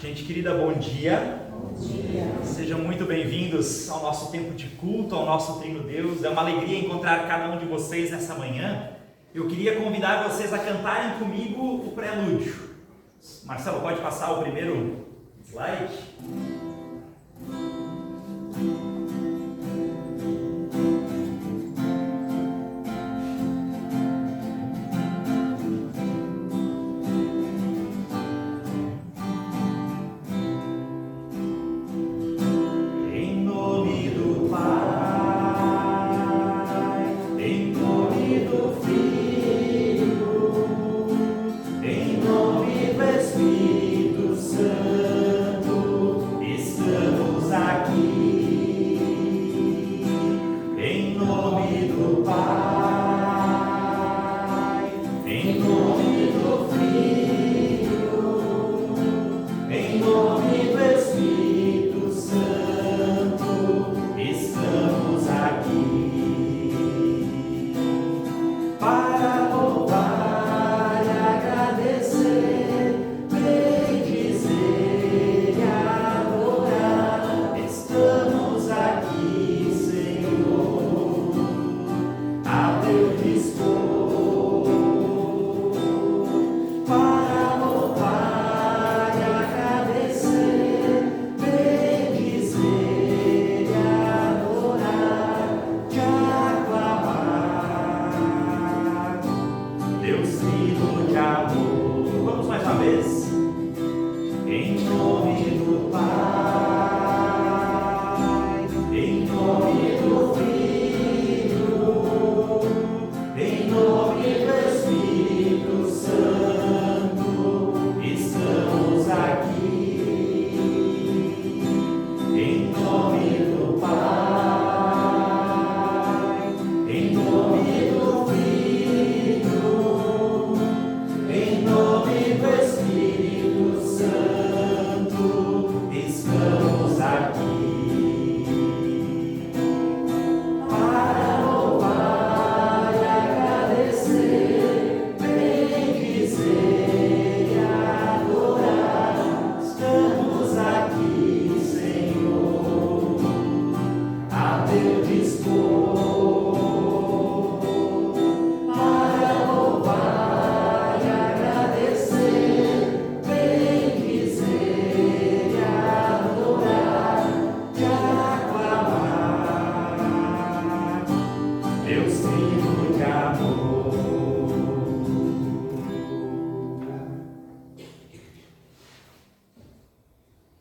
Gente querida, bom dia. Bom dia. Sejam muito bem-vindos ao nosso tempo de culto, ao nosso Trino Deus. É uma alegria encontrar cada um de vocês nessa manhã. Eu queria convidar vocês a cantarem comigo o prelúdio. Marcelo, pode passar o primeiro slide?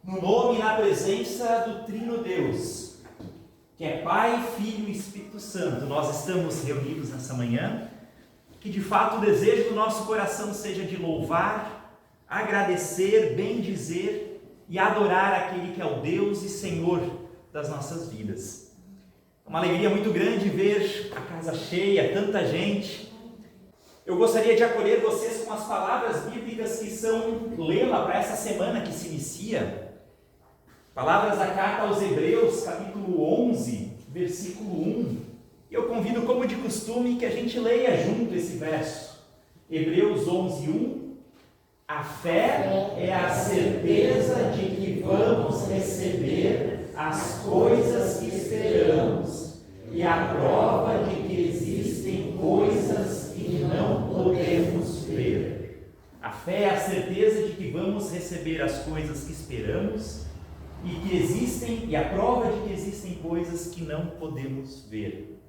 No nome e na presença do Trino Deus, que é Pai, Filho e Espírito Santo, nós estamos reunidos nessa manhã. Que de fato o desejo do nosso coração seja de louvar, agradecer, bendizer e adorar aquele que é o Deus e Senhor das nossas vidas. É uma alegria muito grande ver a casa cheia, tanta gente. Eu gostaria de acolher vocês com as palavras bíblicas que são lema para essa semana que se inicia. Palavras da carta aos Hebreus, capítulo 11, versículo 1. Eu convido, como de costume, que a gente leia junto esse verso. Hebreus 11, 1. A fé é a certeza de que vamos receber as coisas que esperamos e a prova de que existem coisas que não podemos ver. A fé é a certeza de que vamos receber as coisas que esperamos e que existem, e a prova de que existem coisas que não podemos ver.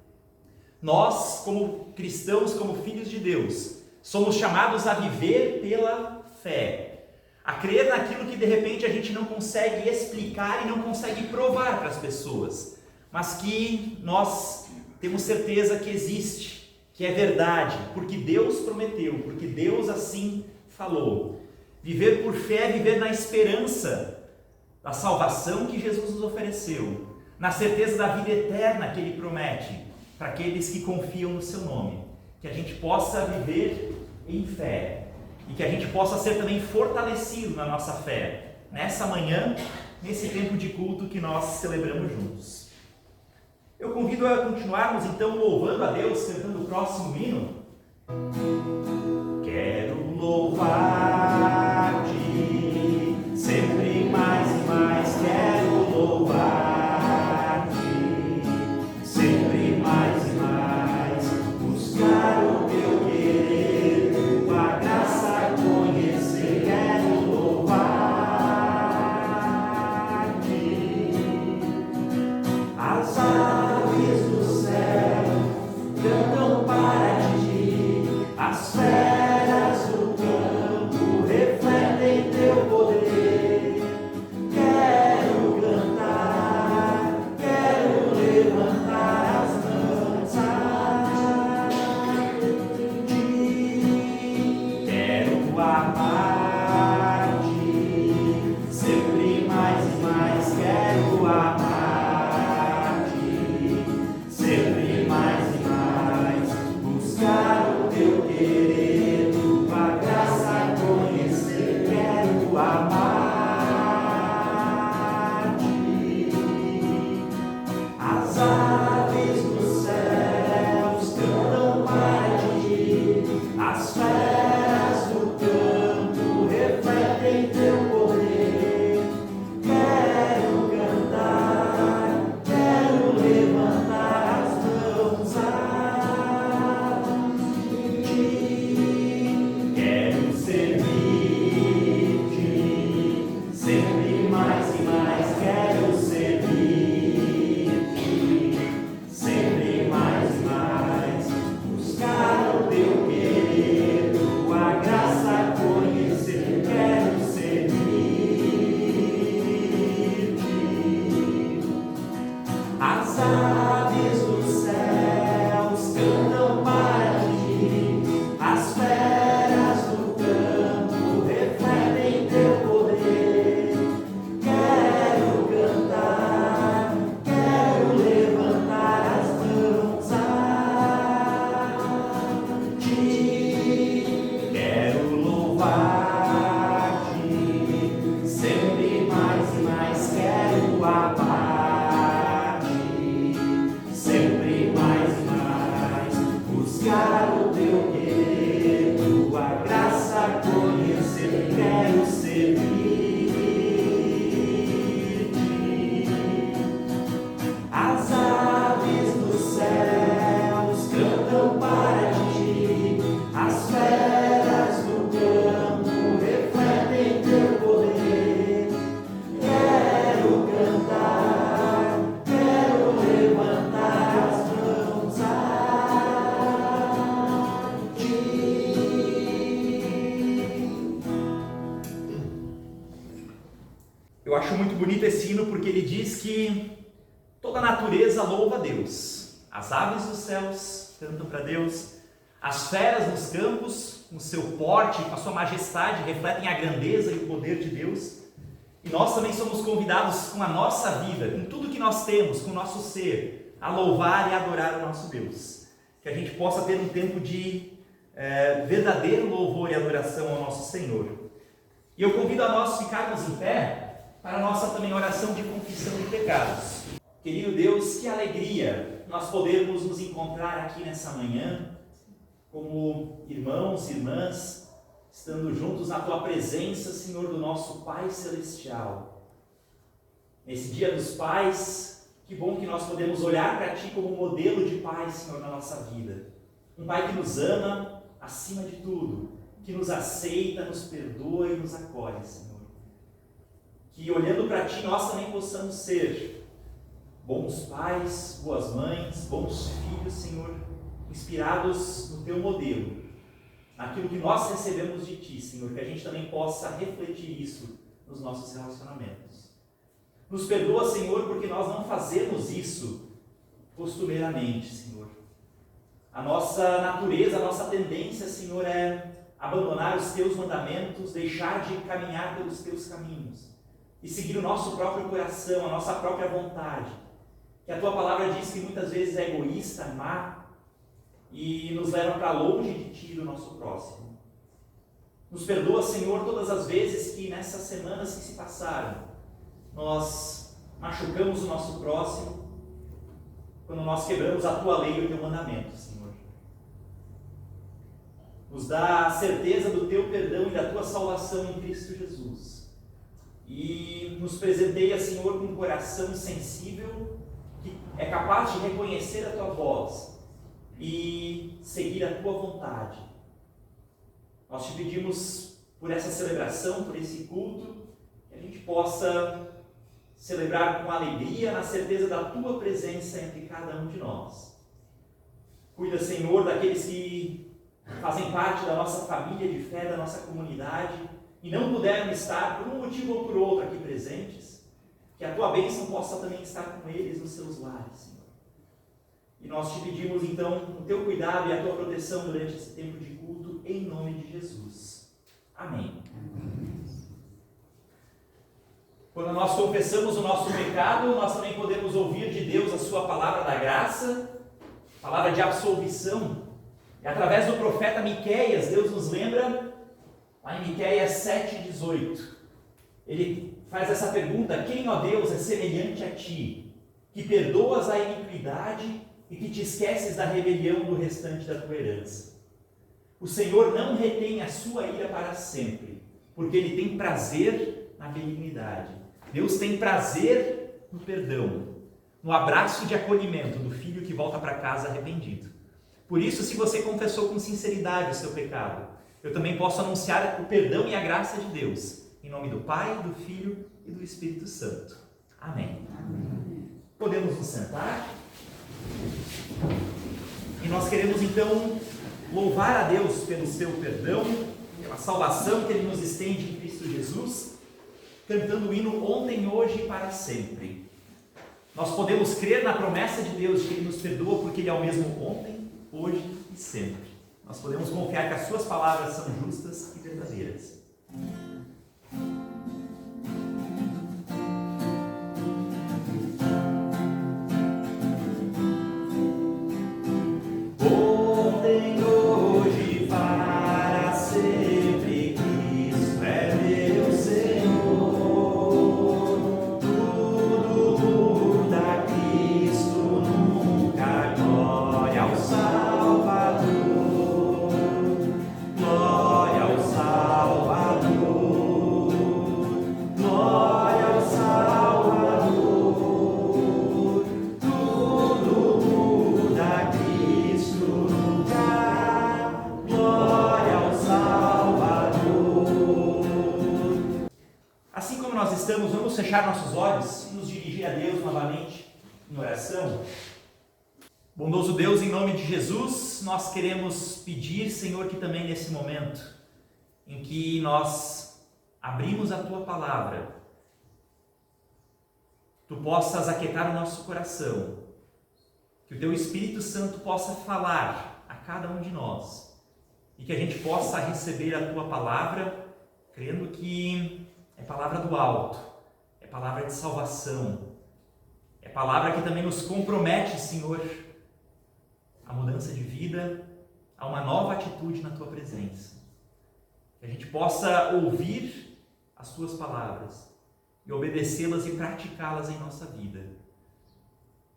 Nós, como cristãos, como filhos de Deus, somos chamados a viver pela fé, a crer naquilo que de repente a gente não consegue explicar e não consegue provar para as pessoas, mas que nós temos certeza que existe, que é verdade, porque Deus prometeu, porque Deus assim falou. Viver por fé é viver na esperança da salvação que Jesus nos ofereceu, na certeza da vida eterna que Ele promete para aqueles que confiam no Seu nome, que a gente possa viver em fé e que a gente possa ser também fortalecido na nossa fé, nessa manhã, nesse tempo de culto que nós celebramos juntos. Eu convido a continuarmos então louvando a Deus, cantando o próximo hino. Quero louvar-te sempre Eu acho muito bonito esse hino porque ele diz que toda a natureza louva a Deus. As aves dos céus cantam para Deus, as feras nos campos, com seu porte, com a sua majestade, refletem a grandeza e o poder de Deus. E nós também somos convidados com a nossa vida, com tudo que nós temos, com o nosso ser, a louvar e adorar o nosso Deus. Que a gente possa ter um tempo de verdadeiro louvor e adoração ao nosso Senhor. E eu convido a nós ficarmos em pé para a nossa também oração de confissão de pecados. Querido Deus, que alegria nós podermos nos encontrar aqui nessa manhã, como irmãos e irmãs, estando juntos na Tua presença, Senhor, do nosso Pai Celestial. Nesse Dia dos Pais, que bom que nós podemos olhar para Ti como modelo de Pai, Senhor, na nossa vida. Um Pai que nos ama acima de tudo, que nos aceita, nos perdoa e nos acolhe, Senhor. Que olhando para Ti nós também possamos ser bons pais, boas mães, bons filhos, Senhor, inspirados no Teu modelo, naquilo que nós recebemos de Ti, Senhor, que a gente também possa refletir isso nos nossos relacionamentos. Nos perdoa, Senhor, porque nós não fazemos isso costumeiramente, Senhor. A nossa natureza, a nossa tendência, Senhor, é abandonar os Teus mandamentos, deixar de caminhar pelos Teus caminhos e seguir o nosso próprio coração, a nossa própria vontade, que a Tua palavra diz que muitas vezes é egoísta, má e nos leva para longe de Ti e do nosso próximo. Nos perdoa, Senhor, todas as vezes que nessas semanas que se passaram, nós machucamos o nosso próximo, quando nós quebramos a Tua lei e o Teu mandamento, Senhor. Nos dá a certeza do Teu perdão e da Tua salvação em Cristo Jesus. E nos presenteia, Senhor, com um coração sensível, que é capaz de reconhecer a Tua voz e seguir a Tua vontade. Nós Te pedimos por essa celebração, por esse culto, que a gente possa celebrar com alegria, na certeza da Tua presença entre cada um de nós. Cuida, Senhor, daqueles que fazem parte da nossa família de fé, da nossa comunidade, e não puderam estar, por um motivo ou por outro, aqui presentes, que a Tua bênção possa também estar com eles nos seus lares, Senhor. E nós Te pedimos, então, o Teu cuidado e a Tua proteção durante esse tempo de culto, em nome de Jesus. Amém. Quando nós confessamos o nosso pecado, nós também podemos ouvir de Deus a Sua palavra da graça, palavra de absolvição. E através do profeta Miqueias, Deus nos lembra, lá em Miqueias 7,18, ele faz essa pergunta: quem, ó Deus, é semelhante a Ti, que perdoas a iniquidade e que Te esqueces da rebelião do restante da Tua herança? O Senhor não retém a sua ira para sempre, porque Ele tem prazer na benignidade. Deus tem prazer no perdão, no abraço de acolhimento do filho que volta para casa arrependido. Por isso, se você confessou com sinceridade o seu pecado, eu também posso anunciar o perdão e a graça de Deus, em nome do Pai, do Filho e do Espírito Santo. Amém. Amém. Podemos nos sentar? E nós queremos então louvar a Deus pelo seu perdão, pela salvação que Ele nos estende em Cristo Jesus, cantando o hino Ontem, Hoje e para Sempre. Nós podemos crer na promessa de Deus de que Ele nos perdoa porque Ele é o mesmo ontem, hoje e sempre. Nós podemos confiar que as Suas palavras são justas e verdadeiras. Ontem, hoje, para sempre, Cristo é meu Senhor. Tudo muda, Cristo nunca. Glória ao Salvador. Glória ao Salvador. Glória ao Salvador. Tudo muda, Cristo nunca. Glória ao Salvador. Assim como nós estamos, vamos fechar nossos olhos e nos dirigir a Deus novamente em oração. Bondoso Deus, em nome de Jesus, nós queremos pedir, Senhor, que também nesse momento em que nós abrimos a Tua palavra, Tu possas aquietar o nosso coração, que o Teu Espírito Santo possa falar a cada um de nós e que a gente possa receber a Tua palavra, crendo que é palavra do alto, é palavra de salvação, é palavra que também nos compromete, Senhor, a mudança de vida, a uma nova atitude na Tua presença. Que a gente possa ouvir as Tuas palavras e obedecê-las e praticá-las em nossa vida.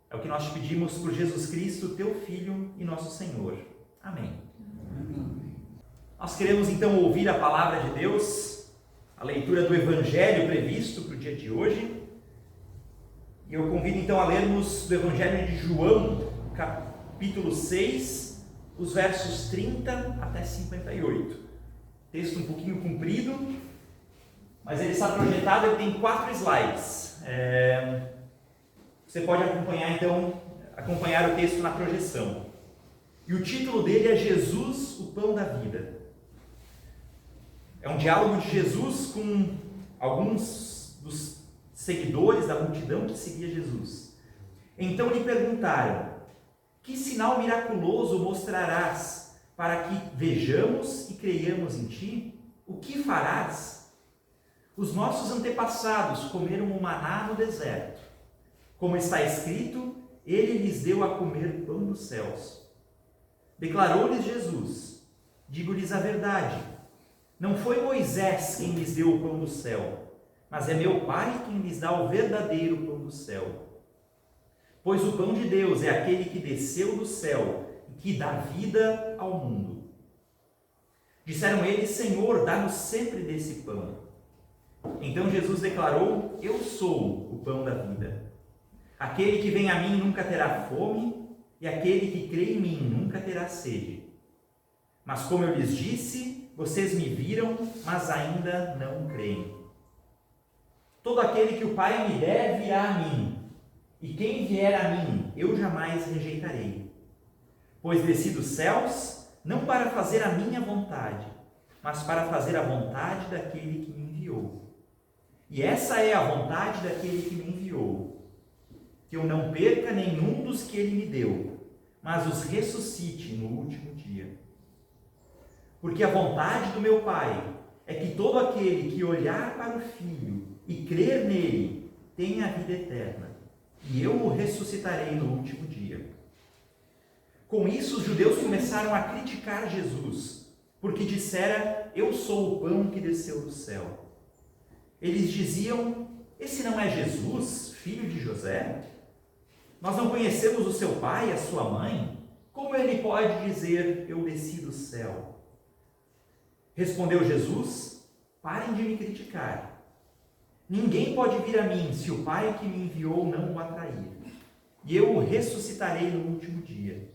É o que nós te pedimos por Jesus Cristo, Teu Filho e nosso Senhor. Amém. Amém. Nós queremos então ouvir a palavra de Deus, a leitura do Evangelho previsto para o dia de hoje. E eu convido então a lermos do Evangelho de João, capítulo 6, os versos 30 até 58. Texto um pouquinho comprido, mas ele está projetado, ele tem 4 slides. Você pode acompanhar o texto na projeção. E o título dele é Jesus, o Pão da Vida. É um diálogo de Jesus com alguns dos seguidores da multidão que seguia Jesus. Então lhe perguntaram: que sinal miraculoso mostrarás para que vejamos e creiamos em ti? O que farás? Os nossos antepassados comeram o maná no deserto. Como está escrito, ele lhes deu a comer pão dos céus. Declarou-lhes Jesus: digo-lhes a verdade, não foi Moisés quem lhes deu o pão do céu, mas é meu Pai quem lhes dá o verdadeiro pão do céu. Pois o pão de Deus é aquele que desceu do céu e que dá vida ao mundo. Disseram eles: Senhor, dá-nos sempre desse pão. Então Jesus declarou: eu sou o pão da vida. Aquele que vem a mim nunca terá fome, e aquele que crê em mim nunca terá sede. Mas como eu lhes disse, vocês me viram, mas ainda não creem. Todo aquele que o Pai me der virá a mim, e quem vier a mim eu jamais rejeitarei. Pois desci dos céus, não para fazer a minha vontade, mas para fazer a vontade daquele que me enviou. E essa é a vontade daquele que me enviou, que eu não perca nenhum dos que ele me deu, mas os ressuscite no último dia. Porque a vontade do meu Pai é que todo aquele que olhar para o Filho e crer nele tenha a vida eterna, e eu o ressuscitarei no último dia. Com isso, os judeus começaram a criticar Jesus, porque dissera: eu sou o pão que desceu do céu. Eles diziam: esse não é Jesus, filho de José? Nós não conhecemos o seu pai e a sua mãe? Como ele pode dizer: eu desci do céu? Respondeu Jesus: parem de me criticar. Ninguém pode vir a mim se o Pai que me enviou não o atrair, e eu o ressuscitarei no último dia.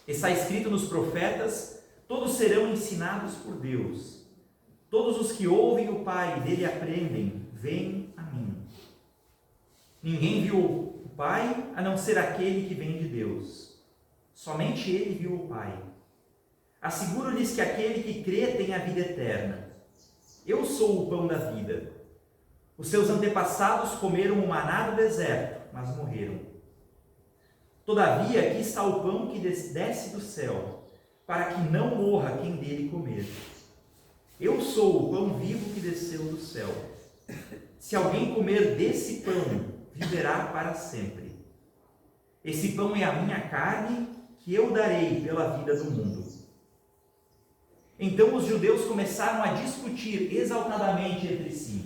Está escrito nos profetas: todos serão ensinados por Deus. Todos os que ouvem o Pai e dele aprendem, vêm a mim. Ninguém viu o Pai a não ser aquele que vem de Deus. Somente ele viu o Pai. Asseguro-lhes que aquele que crê tem a vida eterna. Eu sou o pão da vida. Os seus antepassados comeram o maná do deserto, mas morreram. Todavia, aqui está o pão que desce do céu, para que não morra quem dele comer. Eu sou o pão vivo que desceu do céu. Se alguém comer desse pão, viverá para sempre. Esse pão é a minha carne, que eu darei pela vida do mundo. Então os judeus começaram a discutir exaltadamente entre si: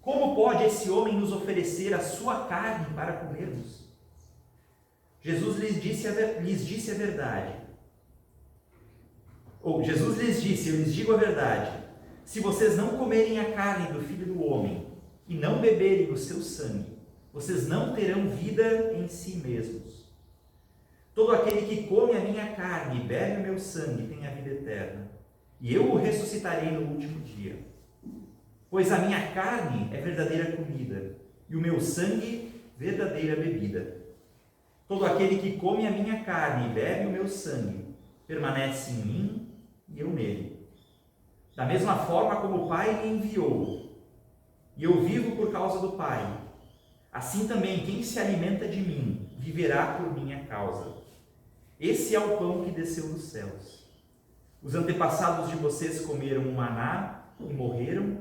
como pode esse homem nos oferecer a sua carne para comermos? Jesus lhes disse a verdade. Jesus lhes disse: eu lhes digo a verdade, se vocês não comerem a carne do Filho do Homem e não beberem o seu sangue, vocês não terão vida em si mesmos. Todo aquele que come a minha carne e bebe o meu sangue tem a vida eterna, e eu o ressuscitarei no último dia. Pois a minha carne é verdadeira comida, e o meu sangue verdadeira bebida. Todo aquele que come a minha carne e bebe o meu sangue permanece em mim e eu nele. Da mesma forma como o Pai me enviou, e eu vivo por causa do Pai, assim também quem se alimenta de mim viverá por minha causa. Esse é o pão que desceu dos céus. Os antepassados de vocês comeram o maná e morreram,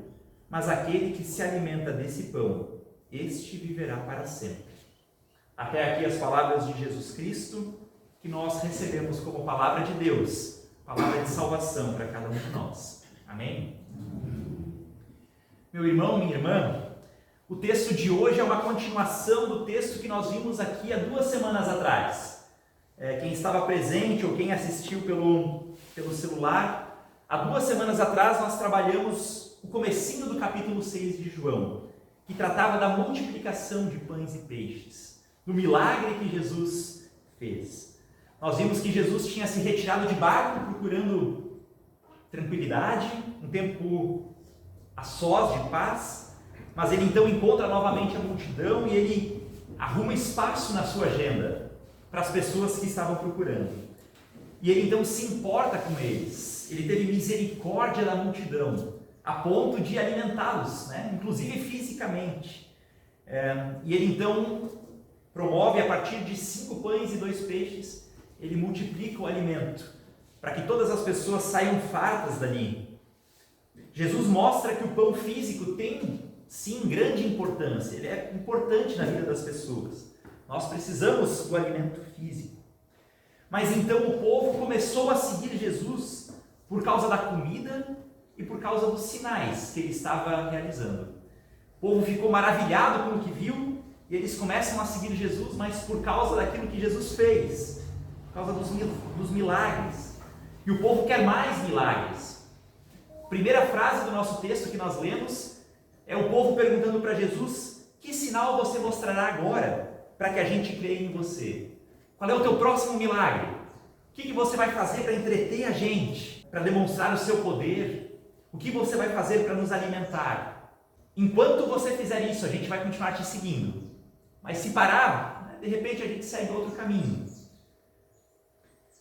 mas aquele que se alimenta desse pão, este viverá para sempre. Até aqui as palavras de Jesus Cristo, que nós recebemos como palavra de Deus, palavra de salvação para cada um de nós. Amém? Meu irmão, minha irmã, o texto de hoje é uma continuação do texto que nós vimos aqui há 2 semanas atrás. Quem estava presente ou quem assistiu pelo celular, há 2 semanas atrás nós trabalhamos o comecinho do capítulo 6 de João, que tratava da multiplicação de pães e peixes, do milagre que Jesus fez. Nós vimos que Jesus tinha se retirado de barco procurando tranquilidade, um tempo a sós de paz, mas ele então encontra novamente a multidão e ele arruma espaço na sua agenda para as pessoas que estavam procurando. E ele então se importa com eles, ele teve misericórdia da multidão, a ponto de alimentá-los, inclusive fisicamente. E ele então promove, a partir de 5 pães e 2 peixes, ele multiplica o alimento, para que todas as pessoas saiam fartas dali. Jesus mostra que o pão físico tem, sim, grande importância, ele é importante na vida das pessoas. Nós precisamos do alimento físico. Mas então o povo começou a seguir Jesus por causa da comida e por causa dos sinais que ele estava realizando. O povo ficou maravilhado com o que viu e eles começam a seguir Jesus, mas por causa daquilo que Jesus fez, por causa dos milagres. E o povo quer mais milagres. A primeira frase do nosso texto que nós lemos é o povo perguntando para Jesus: que sinal você mostrará agora para que a gente creia em você? Qual é o teu próximo milagre? O que você vai fazer para entreter a gente, para demonstrar o seu poder? O que você vai fazer para nos alimentar? Enquanto você fizer isso, a gente vai continuar te seguindo. Mas se parar, de repente a gente segue outro caminho.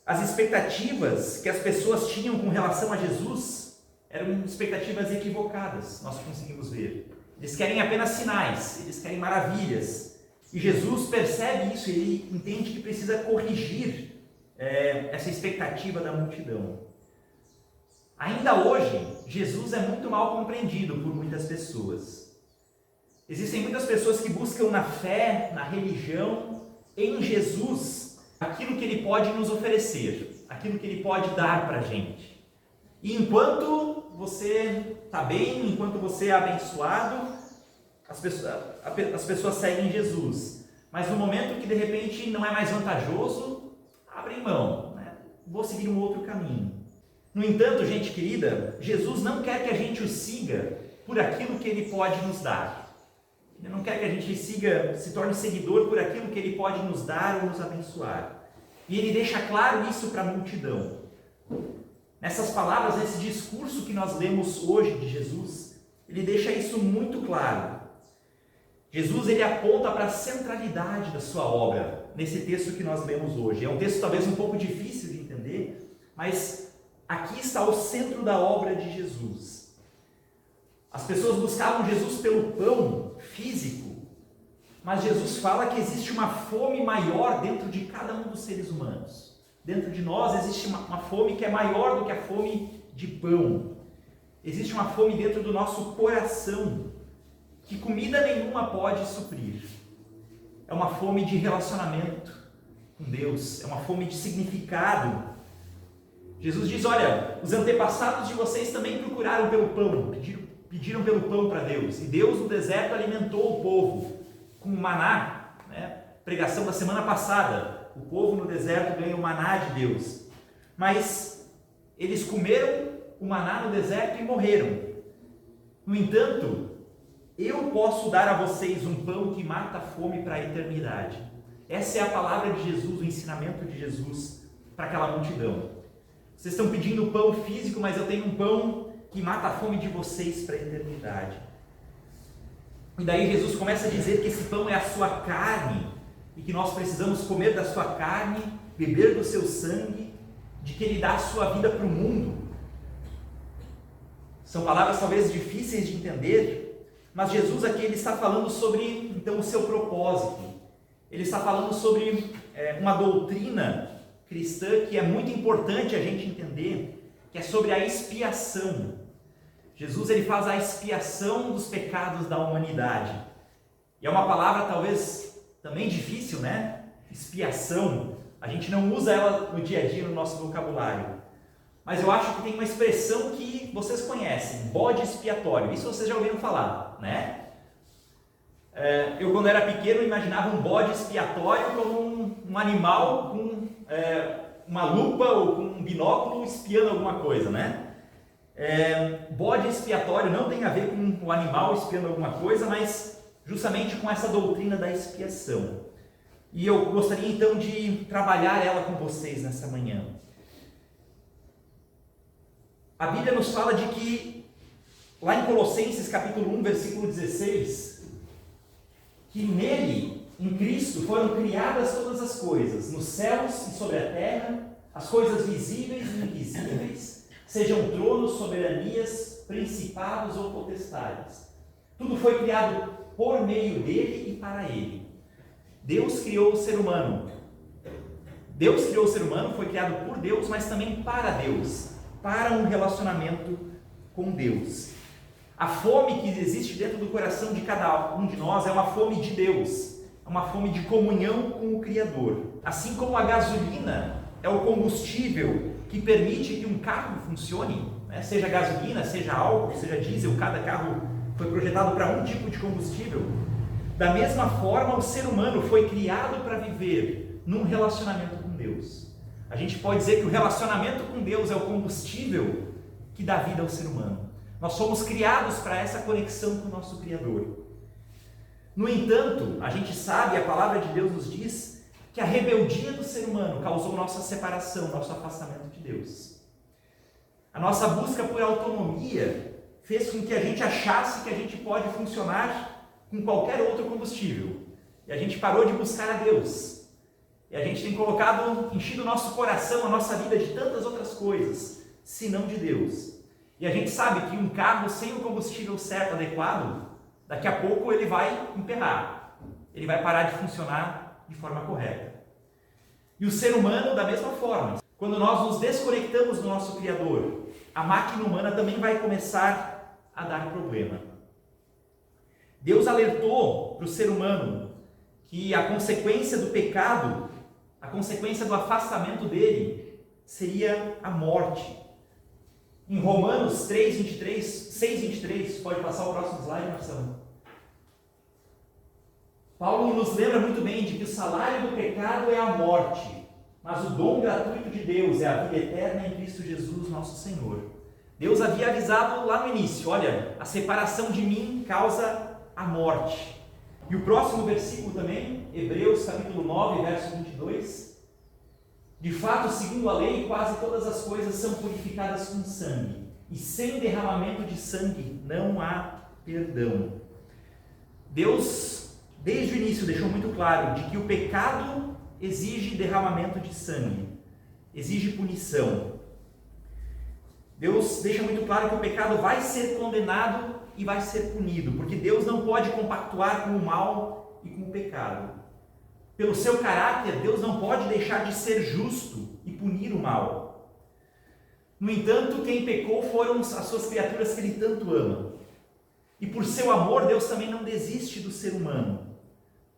As expectativas que as pessoas tinham com relação a Jesus eram expectativas equivocadas, nós conseguimos ver. Eles querem apenas sinais, eles querem maravilhas. E Jesus percebe isso e ele entende que precisa corrigir essa expectativa da multidão. Ainda hoje, Jesus é muito mal compreendido por muitas pessoas. Existem muitas pessoas que buscam na fé, na religião, em Jesus, aquilo que ele pode nos oferecer, aquilo que ele pode dar para a gente. E enquanto você está bem, enquanto você é abençoado, as pessoas seguem Jesus. Mas no momento que de repente não é mais vantajoso, abrem mão, vou seguir um outro caminho. No entanto, gente querida, Jesus não quer que a gente o siga por aquilo que ele pode nos dar. Ele não quer que a gente se torne seguidor por aquilo que ele pode nos dar ou nos abençoar. E ele deixa claro isso para a multidão. Nessas palavras, nesse discurso que nós lemos hoje de Jesus, ele deixa isso muito claro. Jesus ele aponta para a centralidade da sua obra nesse texto que nós lemos hoje. É um texto talvez um pouco difícil de entender, mas aqui está o centro da obra de Jesus. As pessoas buscavam Jesus pelo pão físico, mas Jesus fala que existe uma fome maior dentro de cada um dos seres humanos. Dentro de nós existe uma fome que é maior do que a fome de pão. Existe uma fome dentro do nosso coração, que comida nenhuma pode suprir. É uma fome de relacionamento com Deus, é uma fome de significado. Jesus diz: olha, os antepassados de vocês também procuraram pelo pão, pediram pelo pão para Deus, e Deus no deserto alimentou o povo com o maná, pregação da semana passada, o povo no deserto ganha o maná de Deus, mas eles comeram o maná no deserto e morreram. No entanto, eu posso dar a vocês um pão que mata a fome para a eternidade. Essa é a palavra de Jesus, o ensinamento de Jesus para aquela multidão. Vocês estão pedindo pão físico, mas eu tenho um pão que mata a fome de vocês para a eternidade. E daí Jesus começa a dizer que esse pão é a sua carne, e que nós precisamos comer da sua carne, beber do seu sangue, de que ele dá a sua vida para o mundo. São palavras talvez difíceis de entender, Mas Jesus aqui ele está falando sobre então o seu propósito. Ele está falando sobre uma doutrina cristã que é muito importante a gente entender, que é sobre a expiação. Jesus ele faz a expiação dos pecados da humanidade. E é uma palavra talvez também difícil, né? Expiação. A gente não usa ela no dia a dia no nosso vocabulário. Mas eu acho que tem uma expressão que vocês conhecem, bode expiatório. Isso vocês já ouviram falar, né? Eu quando era pequeno imaginava um bode expiatório como um animal com uma lupa ou com um binóculo espiando alguma coisa, né? Bode expiatório não tem a ver com o animal espiando alguma coisa, mas justamente com essa doutrina da expiação. E eu gostaria então de trabalhar ela com vocês nessa manhã. A Bíblia nos fala de que, lá em Colossenses capítulo 1, versículo 16, que nele, em Cristo, foram criadas todas as coisas, nos céus e sobre a terra, as coisas visíveis e invisíveis, sejam tronos, soberanias, principados ou potestades. Tudo foi criado por meio dele e para ele. Deus criou o ser humano. Deus criou o ser humano, foi criado por Deus, mas também para Deus, para um relacionamento com Deus. A fome que existe dentro do coração de cada um de nós é uma fome de Deus, é uma fome de comunhão com o Criador. Assim como a gasolina é o combustível que permite que um carro funcione, né? Seja gasolina, seja álcool, seja diesel, cada carro foi projetado para um tipo de combustível. Da mesma forma, o ser humano foi criado para viver num relacionamento com Deus. A gente pode dizer que o relacionamento com Deus é o combustível que dá vida ao ser humano. Nós somos criados para essa conexão com o nosso Criador. No entanto, a gente sabe, a palavra de Deus nos diz, que a rebeldia do ser humano causou nossa separação, nosso afastamento de Deus. A nossa busca por autonomia fez com que a gente achasse que a gente pode funcionar com qualquer outro combustível. E a gente parou de buscar a Deus. E a gente tem enchido o nosso coração, a nossa vida de tantas outras coisas, senão de Deus. E a gente sabe que um carro sem o combustível certo, adequado, daqui a pouco ele vai emperrar. Ele vai parar de funcionar de forma correta. E o ser humano, da mesma forma, quando nós nos desconectamos do nosso Criador, a máquina humana também vai começar a dar problema. Deus alertou para o ser humano que a consequência do pecado, a consequência do afastamento dele, seria a morte. Em Romanos 6:23, pode passar o próximo slide, Marcelo. Paulo nos lembra muito bem de que o salário do pecado é a morte, mas o dom gratuito de Deus é a vida eterna em Cristo Jesus, nosso Senhor. Deus havia avisado lá no início, olha, a separação de mim causa a morte. E o próximo versículo também, Hebreus capítulo 9, verso 22, de fato, segundo a lei, quase todas as coisas são purificadas com sangue, e sem derramamento de sangue não há perdão. Deus, desde o início, deixou muito claro de que o pecado exige derramamento de sangue, exige punição. Deus deixa muito claro que o pecado vai ser condenado e vai ser punido, porque Deus não pode compactuar com o mal e com o pecado. Pelo seu caráter, Deus não pode deixar de ser justo e punir o mal. No entanto, quem pecou foram as suas criaturas que Ele tanto ama. E por seu amor, Deus também não desiste do ser humano.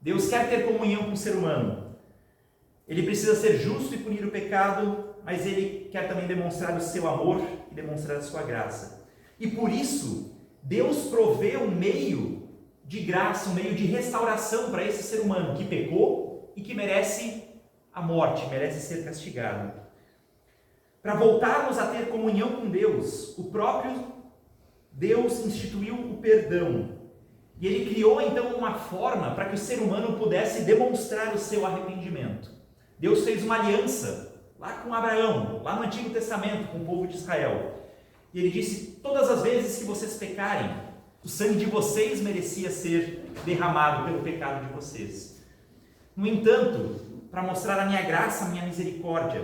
Deus quer ter comunhão com o ser humano. Ele precisa ser justo e punir o pecado, mas Ele quer também demonstrar o seu amor e demonstrar a sua graça. E por isso, Deus provê um meio de graça, um meio de restauração para esse ser humano que pecou e que merece a morte, merece ser castigado. Para voltarmos a ter comunhão com Deus, o próprio Deus instituiu o perdão. E Ele criou então uma forma para que o ser humano pudesse demonstrar o seu arrependimento. Deus fez uma aliança lá com Abraão, lá no Antigo Testamento, com o povo de Israel. E Ele disse, todas as vezes que vocês pecarem, o sangue de vocês merecia ser derramado pelo pecado de vocês. No entanto, para mostrar a minha graça, a minha misericórdia,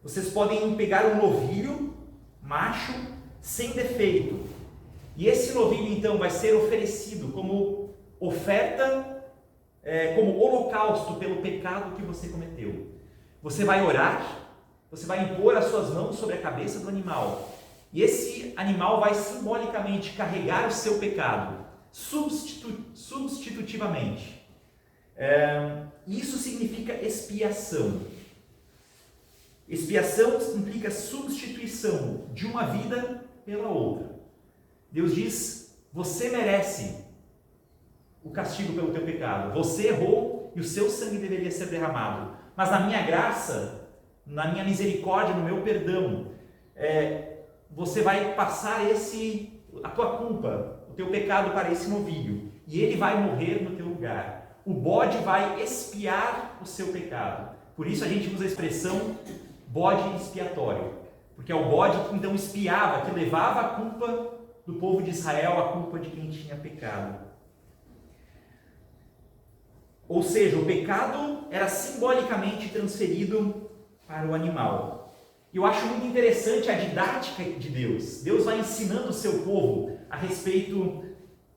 vocês podem pegar um novilho, macho, sem defeito, E esse novilho então vai ser oferecido como oferta, como holocausto pelo pecado que você cometeu. Você vai orar, você vai impor as suas mãos sobre a cabeça do animal, e esse animal vai simbolicamente carregar o seu pecado, substitutivamente. Isso significa expiação. Expiação implica substituição de uma vida pela outra. Deus diz: você merece o castigo pelo teu pecado. Você errou e o seu sangue deveria ser derramado. Mas na minha graça, na minha misericórdia, no meu perdão, você vai passar a tua culpa, o teu pecado para esse novilho. E ele vai morrer no teu lugar. O bode vai expiar o seu pecado. Por isso a gente usa a expressão bode expiatório. Porque é o bode que então expiava, que levava a culpa do povo de Israel, a culpa de quem tinha pecado. Ou seja, o pecado era simbolicamente transferido para o animal. E eu acho muito interessante a didática de Deus. Deus vai ensinando o seu povo a respeito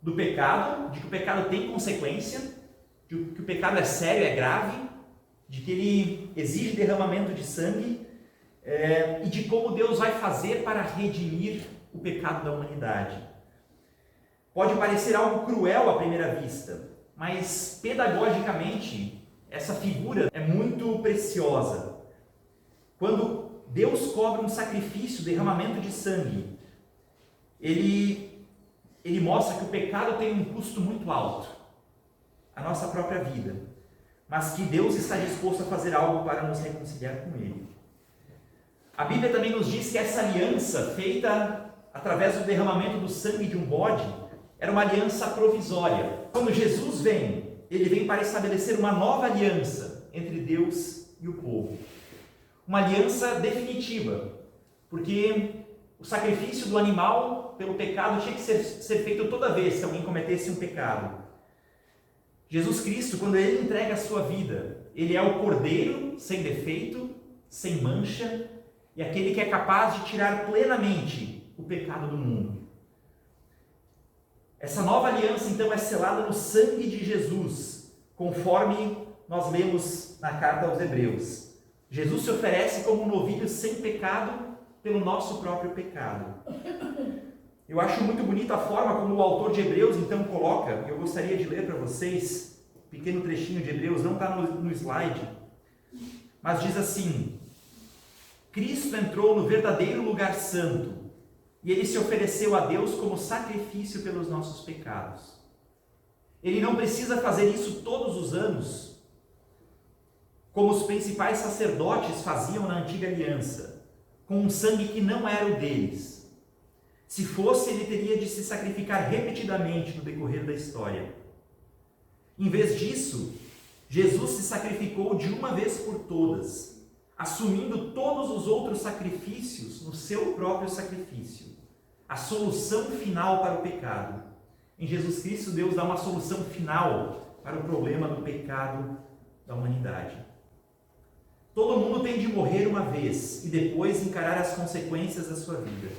do pecado, de que o pecado tem consequência, de que o pecado é sério, é grave, de que ele exige derramamento de sangue, e de como Deus vai fazer para redimir o pecado da humanidade. Pode parecer algo cruel à primeira vista, mas pedagogicamente essa figura é muito preciosa. Quando Deus cobra um sacrifício, derramamento de sangue, ele mostra que o pecado tem um custo muito alto, a nossa própria vida, mas que Deus está disposto a fazer algo para nos reconciliar com Ele. A Bíblia também nos diz que essa aliança, feita através do derramamento do sangue de um bode, era uma aliança provisória. Quando Jesus vem, ele vem para estabelecer uma nova aliança entre Deus e o povo. Uma aliança definitiva, porque o sacrifício do animal pelo pecado tinha que ser feito toda vez que alguém cometesse um pecado. Jesus Cristo, quando ele entrega a sua vida, ele é o cordeiro sem defeito, sem mancha, e aquele que é capaz de tirar plenamente o pecado do mundo. Essa nova aliança, então, é selada no sangue de Jesus, conforme nós lemos na carta aos Hebreus. Jesus se oferece como um novilho sem pecado pelo nosso próprio pecado. Eu acho muito bonita a forma como o autor de Hebreus, então, coloca, eu gostaria de ler para vocês, um pequeno trechinho de Hebreus, não está no slide, mas diz assim: Cristo entrou no verdadeiro lugar santo, e ele se ofereceu a Deus como sacrifício pelos nossos pecados. Ele não precisa fazer isso todos os anos, como os principais sacerdotes faziam na antiga aliança, com um sangue que não era o deles. Se fosse, ele teria de se sacrificar repetidamente no decorrer da história. Em vez disso, Jesus se sacrificou de uma vez por todas, assumindo todos os outros sacrifícios no seu próprio sacrifício. A solução final para o pecado. Em Jesus Cristo, Deus dá uma solução final para o problema do pecado da humanidade. Todo mundo tem de morrer uma vez e depois encarar as consequências da sua vida.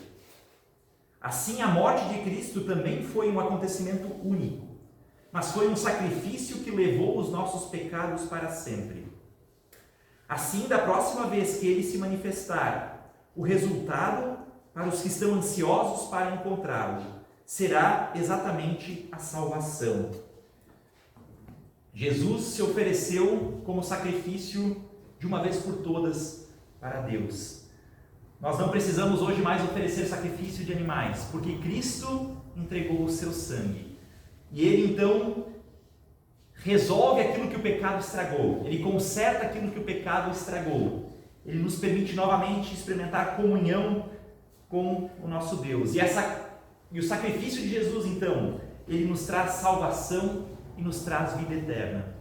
Assim, a morte de Cristo também foi um acontecimento único, mas foi um sacrifício que levou os nossos pecados para sempre. Assim, da próxima vez que ele se manifestar, o resultado para os que estão ansiosos para encontrá-lo será exatamente a salvação. Jesus se ofereceu como sacrifício de uma vez por todas para Deus. Nós não precisamos hoje mais oferecer sacrifício de animais, porque Cristo entregou o seu sangue. E ele então resolve aquilo que o pecado estragou. Ele conserta aquilo que o pecado estragou. Ele nos permite novamente experimentar comunhão com o nosso Deus. E o sacrifício de Jesus, então, ele nos traz salvação e nos traz vida eterna.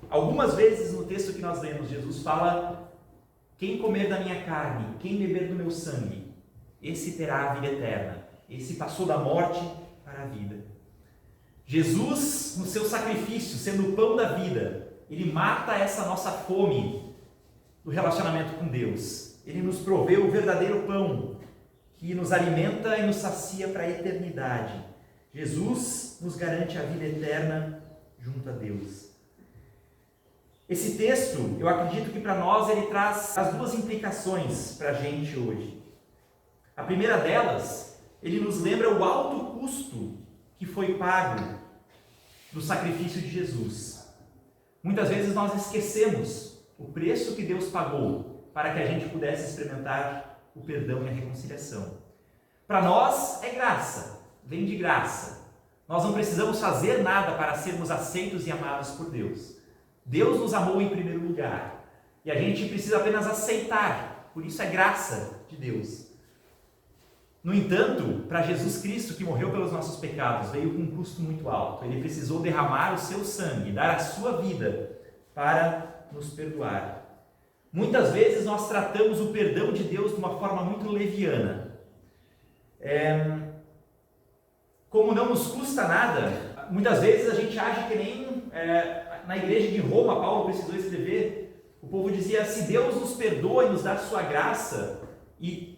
Algumas vezes no texto que nós lemos, Jesus fala: quem comer da minha carne, quem beber do meu sangue, esse terá a vida eterna. Esse passou da morte para a vida. Jesus, no seu sacrifício, sendo o pão da vida, ele mata essa nossa fome do relacionamento com Deus. Ele nos proveu o verdadeiro pão, que nos alimenta e nos sacia para a eternidade. Jesus nos garante a vida eterna junto a Deus. Esse texto, eu acredito que para nós ele traz as duas implicações para a gente hoje. A primeira delas, ele nos lembra o alto custo que foi pago do sacrifício de Jesus. Muitas vezes nós esquecemos o preço que Deus pagou para que a gente pudesse experimentar o perdão e a reconciliação. Para nós é graça, vem de graça. Nós não precisamos fazer nada para sermos aceitos e amados por Deus. Deus nos amou em primeiro lugar e a gente precisa apenas aceitar, por isso é graça de Deus. No entanto, para Jesus Cristo, que morreu pelos nossos pecados, veio com um custo muito alto. Ele precisou derramar o seu sangue, dar a sua vida para nos perdoar. Muitas vezes nós tratamos o perdão de Deus de uma forma muito leviana. Como não nos custa nada, muitas vezes a gente age que nem na igreja de Roma, Paulo precisou escrever. O povo dizia, se Deus nos perdoa e nos dá sua graça, e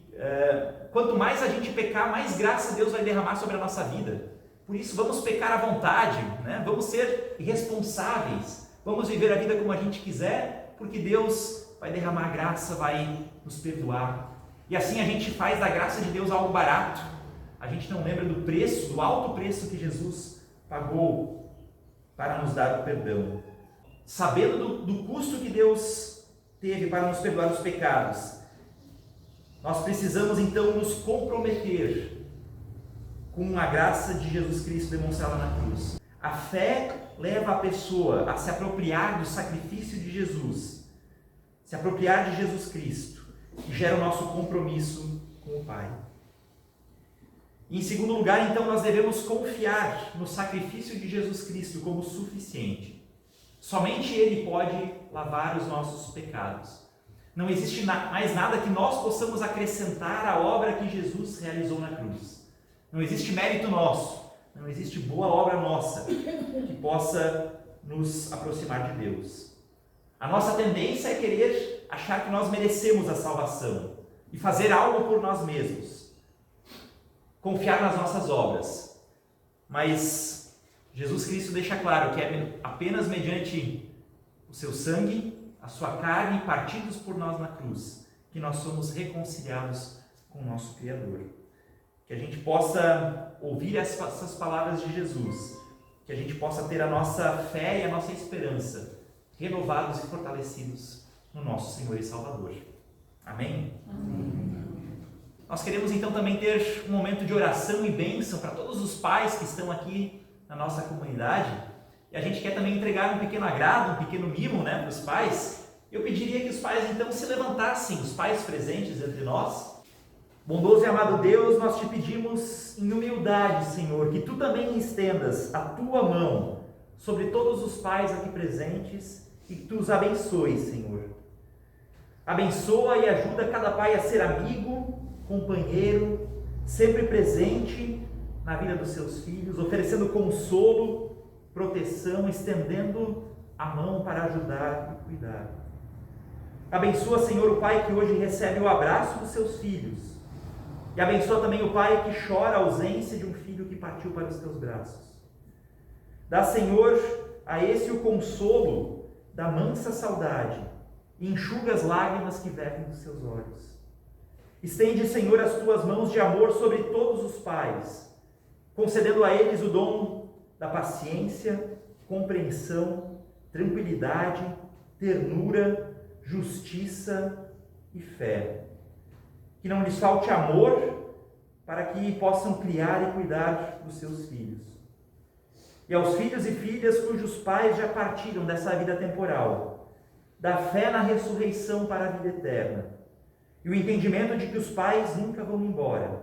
quanto mais a gente pecar, mais graça Deus vai derramar sobre a nossa vida. Por isso, vamos pecar à vontade, né? Vamos ser irresponsáveis, vamos viver a vida como a gente quiser, porque Deus vai derramar graça, vai nos perdoar. E assim a gente faz da graça de Deus algo barato. A gente não lembra do preço, do alto preço que Jesus pagou para nos dar o perdão. Sabendo do custo que Deus teve para nos perdoar os pecados, nós precisamos então nos comprometer com a graça de Jesus Cristo demonstrada na cruz. A fé leva a pessoa a se apropriar do sacrifício de Jesus, se apropriar de Jesus Cristo, que gera o nosso compromisso com o Pai. E em segundo lugar, então, nós devemos confiar no sacrifício de Jesus Cristo como suficiente. Somente Ele pode lavar os nossos pecados. Não existe mais nada que nós possamos acrescentar à obra que Jesus realizou na cruz. Não existe mérito nosso, não existe boa obra nossa que possa nos aproximar de Deus. A nossa tendência é querer achar que nós merecemos a salvação e fazer algo por nós mesmos. Confiar nas nossas obras, mas Jesus Cristo deixa claro que é apenas mediante o seu sangue, a sua carne, partidos por nós na cruz, que nós somos reconciliados com o nosso Criador. Que a gente possa ouvir essas palavras de Jesus, que a gente possa ter a nossa fé e a nossa esperança renovados e fortalecidos no nosso Senhor e Salvador. Amém? Amém. Nós queremos então também ter um momento de oração e bênção para todos os pais que estão aqui na nossa comunidade. E a gente quer também entregar um pequeno agrado, um pequeno mimo, para os pais. Eu pediria que os pais então se levantassem, os pais presentes entre nós. Bondoso e amado Deus, nós te pedimos em humildade, Senhor, que Tu também estendas a Tua mão sobre todos os pais aqui presentes e que Tu os abençoes, Senhor. Abençoa e ajuda cada pai a ser amigo, companheiro, sempre presente na vida dos seus filhos, oferecendo consolo, proteção, estendendo a mão para ajudar e cuidar. Abençoa, Senhor, o pai que hoje recebe o abraço dos seus filhos, e abençoa também o pai que chora a ausência de um filho que partiu para os teus braços. Dá, Senhor, a esse o consolo da mansa saudade, e enxuga as lágrimas que vertem dos seus olhos. Estende, Senhor, as tuas mãos de amor sobre todos os pais, concedendo a eles o dom da paciência, compreensão, tranquilidade, ternura, justiça e fé. Que não lhes falte amor para que possam criar e cuidar dos seus filhos. E aos filhos e filhas cujos pais já partiram dessa vida temporal, dá fé na ressurreição para a vida eterna. E o entendimento de que os pais nunca vão embora,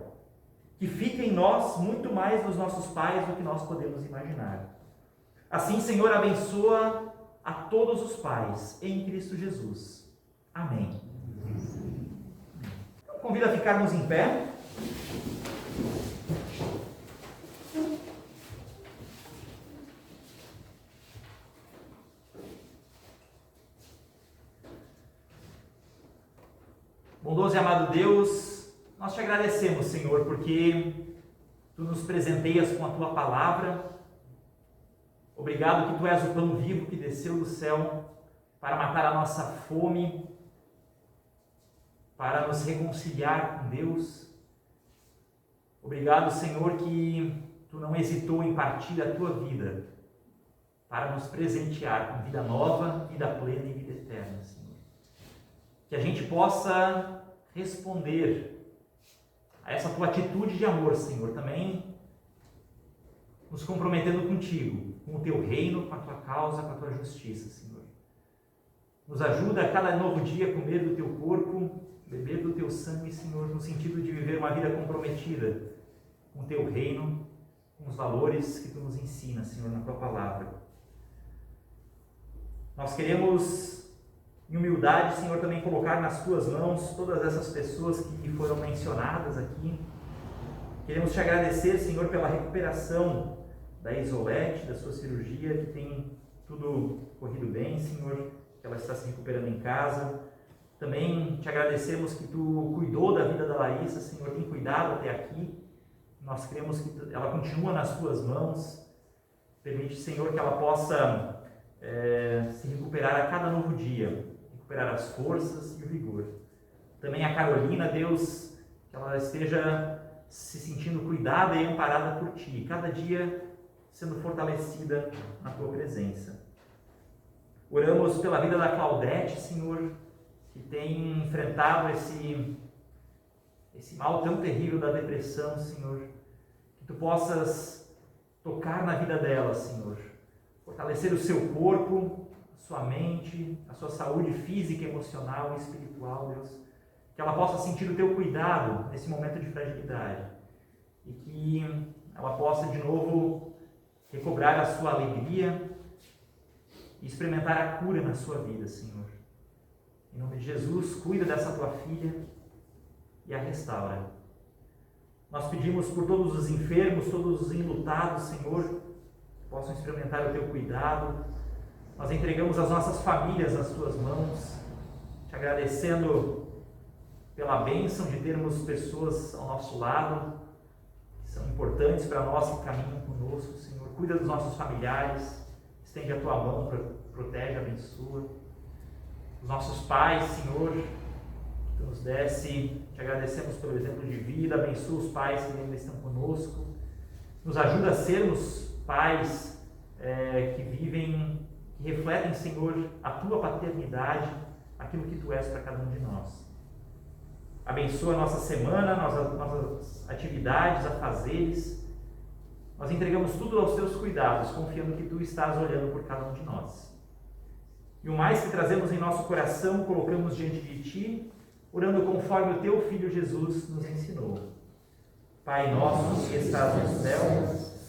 que fica em nós muito mais dos nossos pais do que nós podemos imaginar. Assim, Senhor, abençoa a todos os pais em Cristo Jesus. Amém. Então, convido a ficarmos em pé. Bondoso e amado Deus, Nós te agradecemos, Senhor, porque Tu nos presenteias com a Tua palavra. Obrigado que Tu és o pão vivo que desceu do céu para matar a nossa fome, para nos reconciliar com Deus. Obrigado, Senhor, que Tu não hesitou em partir a Tua vida para nos presentear com vida nova, vida plena e vida eterna, Senhor. Que a gente possa responder a essa Tua atitude de amor, Senhor, também nos comprometendo contigo, com o Teu reino, com a Tua causa, com a Tua justiça, Senhor. Nos ajuda a cada novo dia a comer do Teu corpo, beber do Teu sangue, Senhor, no sentido de viver uma vida comprometida com o Teu reino, com os valores que Tu nos ensina, Senhor, na Tua palavra. Nós queremos, em humildade, Senhor, também colocar nas Tuas mãos todas essas pessoas que foram mencionadas aqui. Queremos Te agradecer, Senhor, pela recuperação da Isolete, da sua cirurgia, que tem tudo corrido bem, Senhor, que ela está se recuperando em casa. Também Te agradecemos que Tu cuidou da vida da Larissa, Senhor, tem cuidado até aqui. Nós cremos que ela continua nas Tuas mãos. Permite, Senhor, que ela possa se recuperar a cada novo dia, recuperar as forças e o vigor. Também a Carolina, Deus, que ela esteja se sentindo cuidada e amparada por Ti, cada dia sendo fortalecida na Tua presença. Oramos pela vida da Claudete, Senhor, que tem enfrentado esse mal tão terrível da depressão, Senhor. Que Tu possas tocar na vida dela, Senhor. Fortalecer o seu corpo, a sua mente, a sua saúde física, emocional e espiritual, Deus. Que ela possa sentir o Teu cuidado nesse momento de fragilidade. E que ela possa de novo recobrar a sua alegria e experimentar a cura na sua vida, Senhor. Em nome de Jesus, cuida dessa Tua filha e a restaura. Nós pedimos por todos os enfermos, todos os enlutados, Senhor, que possam experimentar o Teu cuidado. Nós entregamos as nossas famílias nas Tuas mãos, Te agradecendo pela bênção de termos pessoas ao nosso lado, que são importantes para nós, que caminham conosco, Senhor. Cuida dos nossos familiares, estende a Tua mão, protege, abençoa. Os nossos pais, Senhor, que Tu nos desse, Te agradecemos pelo exemplo de vida, abençoa os pais que ainda estão conosco, nos ajuda a sermos pais que vivem, que refletem, Senhor, a Tua paternidade, aquilo que Tu és para cada um de nós. Abençoa a nossa semana, nossas atividades, afazeres. Nós entregamos tudo aos Teus cuidados, confiando que Tu estás olhando por cada um de nós. E o mais que trazemos em nosso coração, colocamos diante de Ti, orando conforme o Teu Filho Jesus nos ensinou. Pai nosso que estás no céu,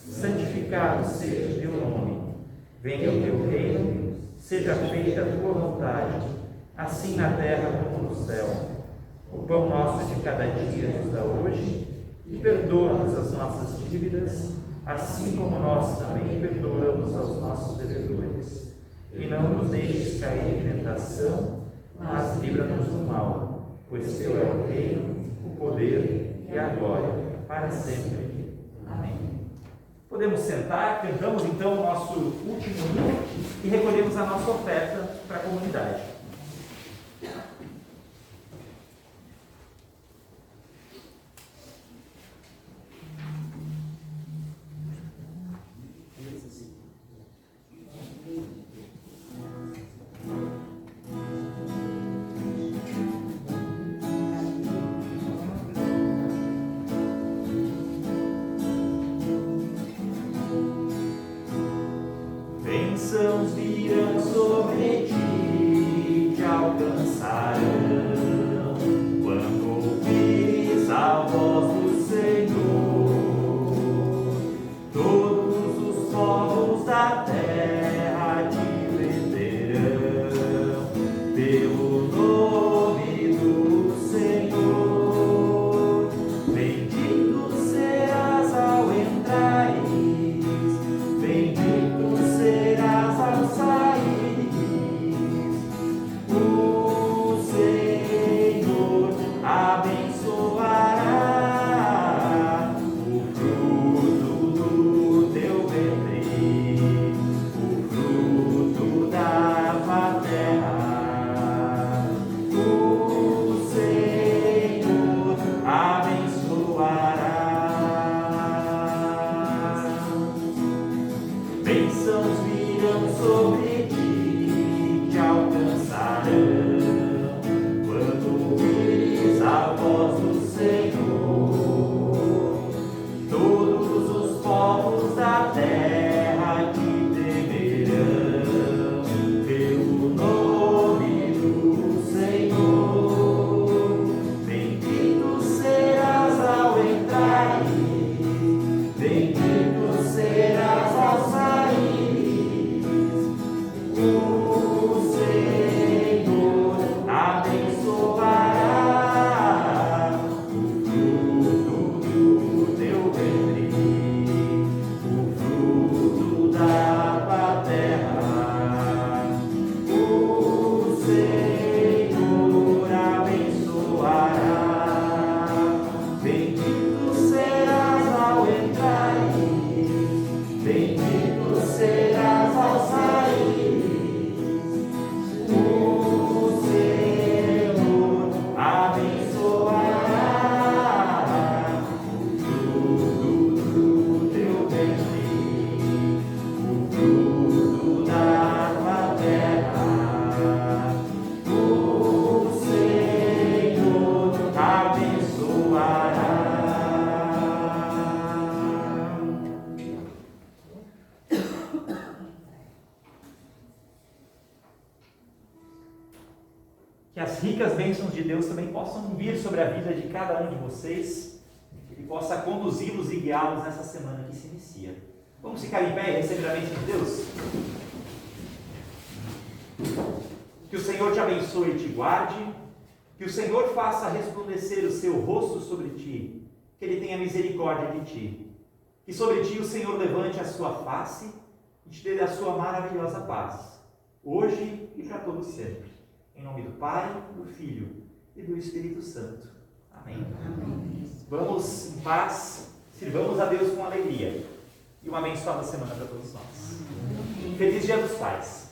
santificado seja o Teu nome. Venha o Teu reino, seja feita a Tua vontade, assim na terra como no céu. O pão nosso de cada dia nos dá hoje, e perdoa-nos as nossas dívidas, assim como nós também perdoamos aos nossos devedores. E não nos deixes cair em tentação, mas livra-nos do mal, pois Teu é o reino, o poder e a glória, para sempre. Amém. Podemos sentar, cantamos então o nosso último hino e recolhemos a nossa oferta para a comunidade. Bênçãos virão sobre ti, te alcançarão, quando ouvires a voz do Senhor. Todos os povos da terra te venderão, pelo nome do Senhor. Bendito serás ao entrares, bendito serás ao sair. bênçãos virão sobre ti, te alcançarão, quando ouvires a voz do Senhor. Todos os povos da terra te temerão, pelo nome do Senhor. Bendito serás ao entrar, bendito serás ao sair. O Senhor abençoará o fruto do teu ventre, o fruto da tua terra. O Senhor abençoará. Bendito serás ao entrar, bendito serás ao sair. O Senhor abençoará o fruto do teu ventre, o fruto da tua terra. O Senhor abençoará. Que as ricas bênçãos de Deus também possam vir sobre a vida de cada um de vocês, que Ele possa conduzi-los e guiá-los nessa semana que se inicia. Vamos ficar em pé e receber a bênção de Deus? Que o Senhor te abençoe e te guarde, que o Senhor faça resplandecer o seu rosto sobre ti, que Ele tenha misericórdia de ti, que sobre ti o Senhor levante a sua face e te dê a sua maravilhosa paz, hoje e para todo sempre. Em nome do Pai, do Filho e do Espírito Santo. Amém. Amém. Vamos em paz, sirvamos a Deus com alegria e uma abençoada semana para todos nós. Feliz Dia dos Pais.